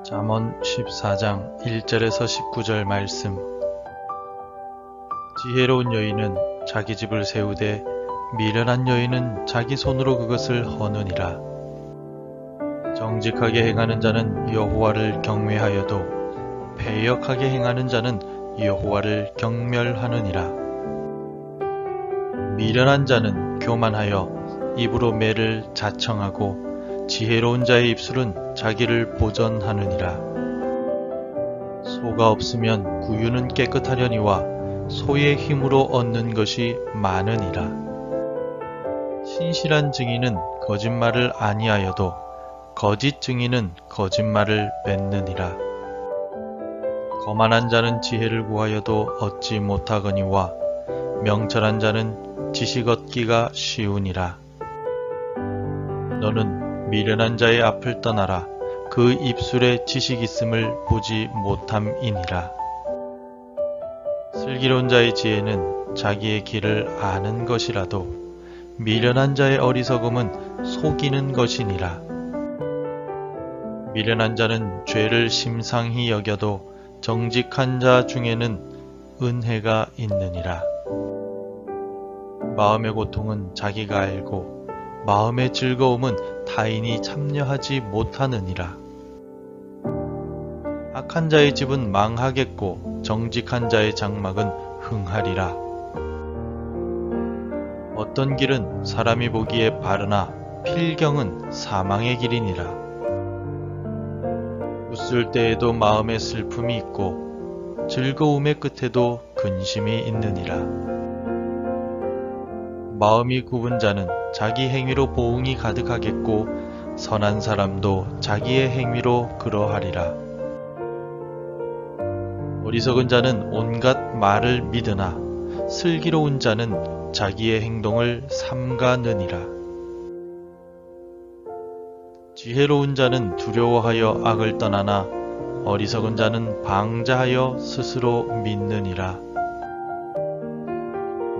잠언 14장 1절에서 19절 말씀. 지혜로운 여인은 자기 집을 세우되 미련한 여인은 자기 손으로 그것을 허느니라. 정직하게 행하는 자는 여호와를 경외하여도 패역하게 행하는 자는 여호와를 경멸하느니라. 미련한 자는 교만하여 입으로 매를 자청하고 지혜로운 자의 입술은 자기를 보전하느니라. 소가 없으면 구유는 깨끗하려니와 소의 힘으로 얻는 것이 많으니라. 신실한 증인은 거짓말을 아니하여도 거짓 증인은 거짓말을 맺느니라. 거만한 자는 지혜를 구하여도 얻지 못하거니와 명철한 자는 지식 얻기가 쉬우니라. 너는 미련한 자의 앞을 떠나라. 그 입술에 지식 있음을 보지 못함이니라. 슬기로운 자의 지혜는 자기의 길을 아는 것이라도 미련한 자의 어리석음은 속이는 것이니라. 미련한 자는 죄를 심상히 여겨도 정직한 자 중에는 은혜가 있느니라. 마음의 고통은 자기가 알고 마음의 즐거움은 타인이 참여하지 못하느니라. 악한 자의 집은 망하겠고 정직한 자의 장막은 흥하리라. 어떤 길은 사람이 보기에 바르나 필경은 사망의 길이니라. 웃을 때에도 마음에 슬픔이 있고 즐거움의 끝에도 근심이 있느니라. 마음이 굽은 자는 자기 행위로 보응이 가득하겠고 선한 사람도 자기의 행위로 그러하리라. 어리석은 자는 온갖 말을 믿으나 슬기로운 자는 자기의 행동을 삼가느니라. 지혜로운 자는 두려워하여 악을 떠나나 어리석은 자는 방자하여 스스로 믿느니라.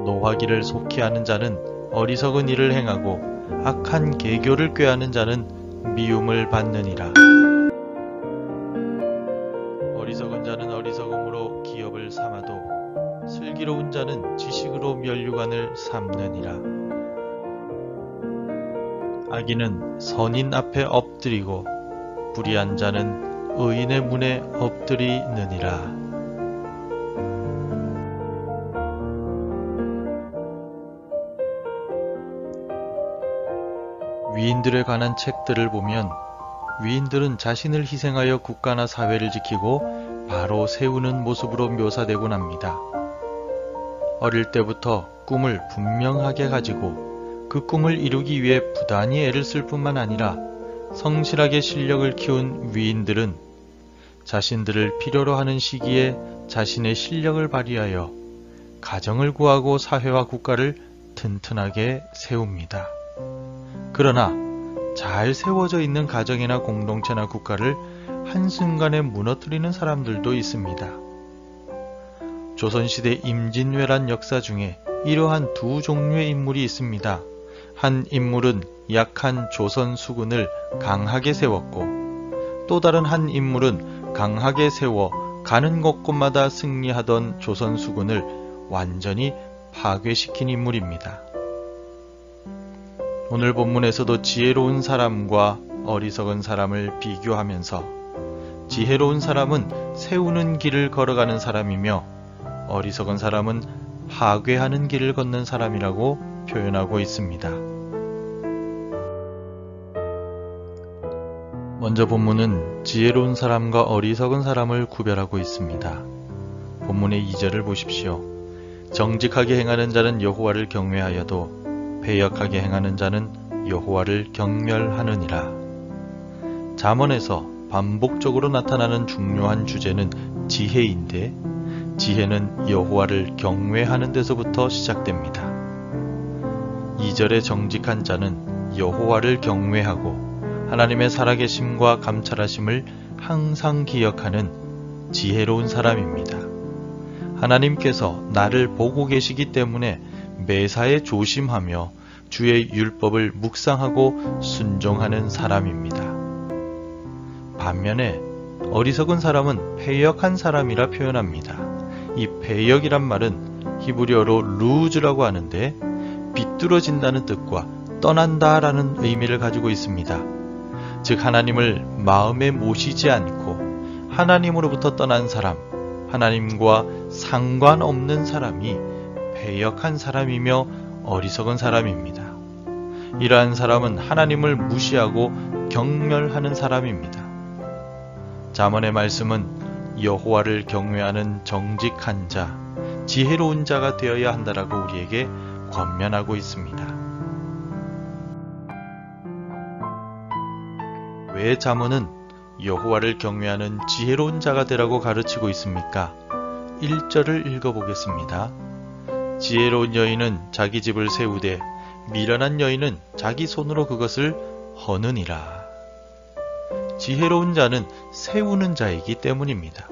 노하기를 속히 하는 자는 어리석은 일을 행하고 악한 계교를 꾀하는 자는 미움을 받느니라. 어리석은 자는 어리석음으로 기업을 삼아도 슬기로운 자는 지식으로 면류관을 삼느니라. 악인은 선인 앞에 엎드리고 불의한 자는 의인의 문에 엎드리느니라. 위인들에 관한 책들을 보면 위인들은 자신을 희생하여 국가나 사회를 지키고 바로 세우는 모습으로 묘사되곤 합니다. 어릴 때부터 꿈을 분명하게 가지고 그 꿈을 이루기 위해 부단히 애를 쓸 뿐만 아니라 성실하게 실력을 키운 위인들은 자신들을 필요로 하는 시기에 자신의 실력을 발휘하여 가정을 구하고 사회와 국가를 튼튼하게 세웁니다. 그러나 잘 세워져 있는 가정이나 공동체나 국가를 한순간에 무너뜨리는 사람들도 있습니다. 조선시대 임진왜란 역사 중에 이러한 두 종류의 인물이 있습니다. 한 인물은 약한 조선 수군을 강하게 세웠고 또 다른 한 인물은 강하게 세워 가는 곳곳마다 승리하던 조선 수군을 완전히 파괴시킨 인물입니다. 오늘 본문에서도 지혜로운 사람과 어리석은 사람을 비교하면서 지혜로운 사람은 세우는 길을 걸어가는 사람이며 어리석은 사람은 파괴하는 길을 걷는 사람이라고 표현하고 있습니다. 먼저 본문은 지혜로운 사람과 어리석은 사람을 구별하고 있습니다. 본문의 2절을 보십시오. 정직하게 행하는 자는 여호와를 경외하여도 패역하게 행하는 자는 여호와를 경멸하느니라. 잠언에서 반복적으로 나타나는 중요한 주제는 지혜인데 지혜는 여호와를 경외하는 데서부터 시작됩니다. 2절의 정직한 자는 여호와를 경외하고 하나님의 살아계심과 감찰하심을 항상 기억하는 지혜로운 사람입니다. 하나님께서 나를 보고 계시기 때문에 매사에 조심하며 주의 율법을 묵상하고 순종하는 사람입니다. 반면에 어리석은 사람은 패역한 사람이라 표현합니다. 이 패역이란 말은 히브리어로 루즈라고 하는데 비뚤어진다는 뜻과 떠난다라는 의미를 가지고 있습니다. 즉 하나님을 마음에 모시지 않고 하나님으로부터 떠난 사람, 하나님과 상관없는 사람이 패역한 사람이며 어리석은 사람입니다. 이러한 사람은 하나님을 무시하고 경멸하는 사람입니다. 잠언의 말씀은 여호와를 경외하는 정직한 자, 지혜로운 자가 되어야 한다라고 우리에게 권면하고 있습니다. 왜 잠언은 여호와를 경외하는 지혜로운 자가 되라고 가르치고 있습니까? 1절을 읽어보겠습니다. 지혜로운 여인은 자기 집을 세우되 미련한 여인은 자기 손으로 그것을 허느니라. 지혜로운 자는 세우는 자이기 때문입니다.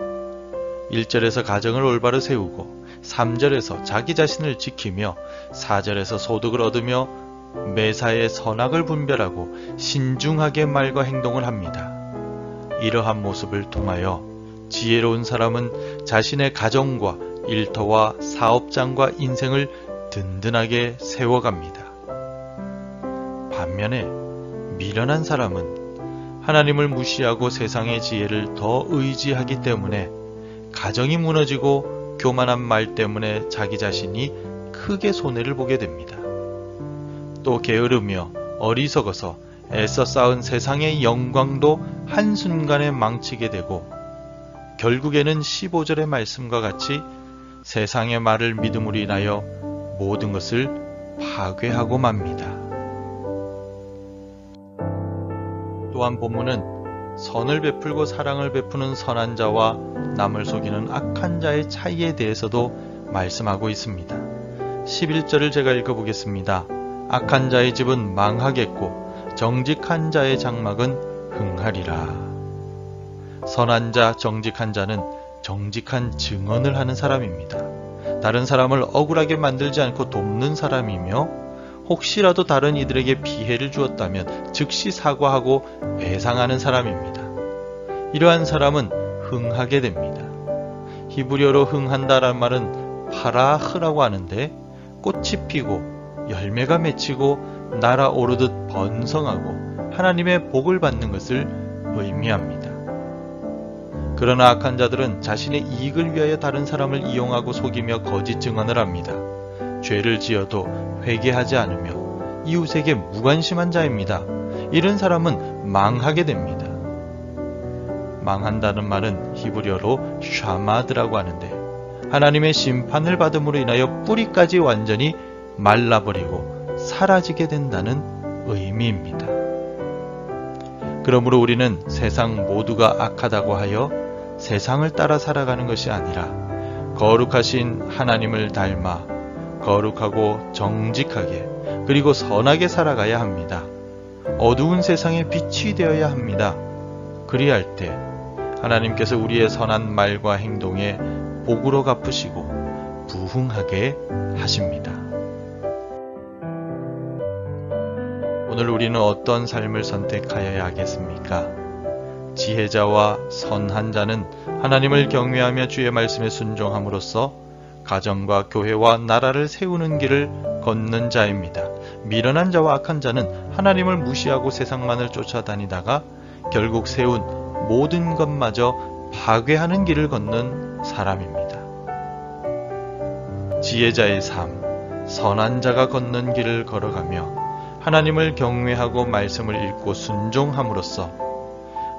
1절에서 가정을 올바로 세우고 3절에서 자기 자신을 지키며 4절에서 소득을 얻으며 매사에 선악을 분별하고 신중하게 말과 행동을 합니다. 이러한 모습을 통하여 지혜로운 사람은 자신의 가정과 일터와 사업장과 인생을 든든하게 세워갑니다. 반면에 미련한 사람은 하나님을 무시하고 세상의 지혜를 더 의지하기 때문에 가정이 무너지고 교만한 말 때문에 자기 자신이 크게 손해를 보게 됩니다. 또 게으르며 어리석어서 애써 쌓은 세상의 영광도 한순간에 망치게 되고 결국에는 15절의 말씀과 같이 세상의 말을 믿음으로 인하여 모든 것을 파괴하고 맙니다. 또한 본문은 선을 베풀고 사랑을 베푸는 선한 자와 남을 속이는 악한 자의 차이에 대해서도 말씀하고 있습니다. 11절을 제가 읽어보겠습니다. 악한 자의 집은 망하겠고 정직한 자의 장막은 흥하리라. 선한 자, 정직한 자는 정직한 증언을 하는 사람입니다. 다른 사람을 억울하게 만들지 않고 돕는 사람이며 혹시라도 다른 이들에게 피해를 주었다면 즉시 사과하고 배상하는 사람입니다. 이러한 사람은 흥하게 됩니다. 히브리어로 흥한다란 말은 파라흐라고 하는데 꽃이 피고 열매가 맺히고 날아오르듯 번성하고 하나님의 복을 받는 것을 의미합니다. 그러나 악한 자들은 자신의 이익을 위하여 다른 사람을 이용하고 속이며 거짓 증언을 합니다. 죄를 지어도 회개하지 않으며 이웃에게 무관심한 자입니다. 이런 사람은 망하게 됩니다. 망한다는 말은 히브리어로 샤마드라고 하는데 하나님의 심판을 받음으로 인하여 뿌리까지 완전히 말라버리고 사라지게 된다는 의미입니다. 그러므로 우리는 세상 모두가 악하다고 하여 세상을 따라 살아가는 것이 아니라 거룩하신 하나님을 닮아 거룩하고 정직하게 그리고 선하게 살아가야 합니다. 어두운 세상의 빛이 되어야 합니다. 그리할 때 하나님께서 우리의 선한 말과 행동에 복으로 갚으시고 부흥하게 하십니다. 오늘 우리는 어떤 삶을 선택하여야 하겠습니까? 지혜자와 선한 자는 하나님을 경외하며 주의 말씀에 순종함으로써 가정과 교회와 나라를 세우는 길을 걷는 자입니다. 미련한 자와 악한 자는 하나님을 무시하고 세상만을 쫓아다니다가 결국 세운 모든 것마저 파괴하는 길을 걷는 사람입니다. 지혜자의 삶, 선한 자가 걷는 길을 걸어가며 하나님을 경외하고 말씀을 읽고 순종함으로써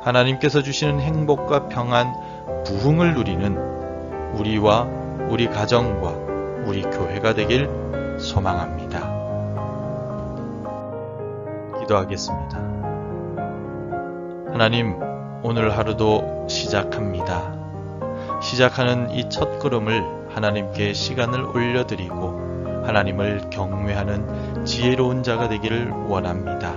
하나님께서 주시는 행복과 평안, 부흥을 누리는 우리와 우리 가정과 우리 교회가 되길 소망합니다. 기도하겠습니다. 하나님, 오늘 하루도 시작합니다. 시작하는 이 첫 걸음을 하나님께 시간을 올려드리고 하나님을 경외하는 지혜로운 자가 되기를 원합니다.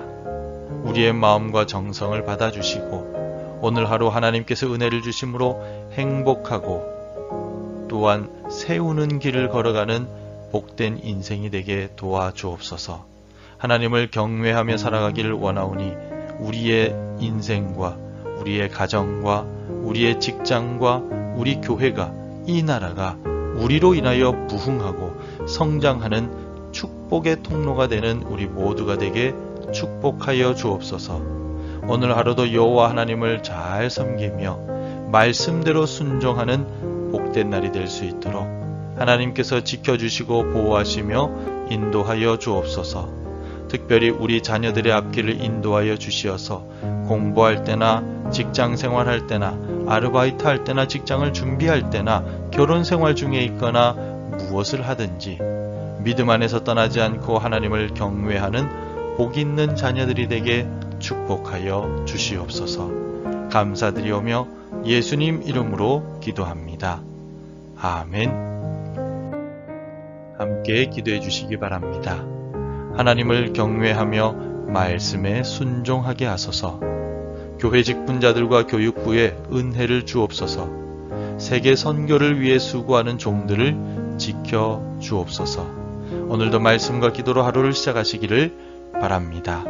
우리의 마음과 정성을 받아주시고 오늘 하루 하나님께서 은혜를 주심으로 행복하고 또한 세우는 길을 걸어가는 복된 인생이 되게 도와주옵소서. 하나님을 경외하며 살아가기를 원하오니 우리의 인생과 우리의 가정과 우리의 직장과 우리 교회가, 이 나라가 우리로 인하여 부흥하고 성장하는 축복의 통로가 되는 우리 모두가 되게 축복하여 주옵소서. 오늘 하루도 여호와 하나님을 잘 섬기며 말씀대로 순종하는 복된 날이 될 수 있도록 하나님께서 지켜주시고 보호하시며 인도하여 주옵소서. 특별히 우리 자녀들의 앞길을 인도하여 주시어서 공부할 때나 직장 생활할 때나 아르바이트 할 때나 직장을 준비할 때나 결혼 생활 중에 있거나 무엇을 하든지 믿음 안에서 떠나지 않고 하나님을 경외하는 복 있는 자녀들이 되게 축복하여 주시옵소서. 감사드리오며 예수님 이름으로 기도합니다. 아멘. 함께 기도해 주시기 바랍니다. 하나님을 경외하며 말씀에 순종하게 하소서. 교회 직분자들과 교육부에 은혜를 주옵소서. 세계 선교를 위해 수고하는 종들을 지켜 주옵소서. 오늘도 말씀과 기도로 하루를 시작하시기를 바랍니다.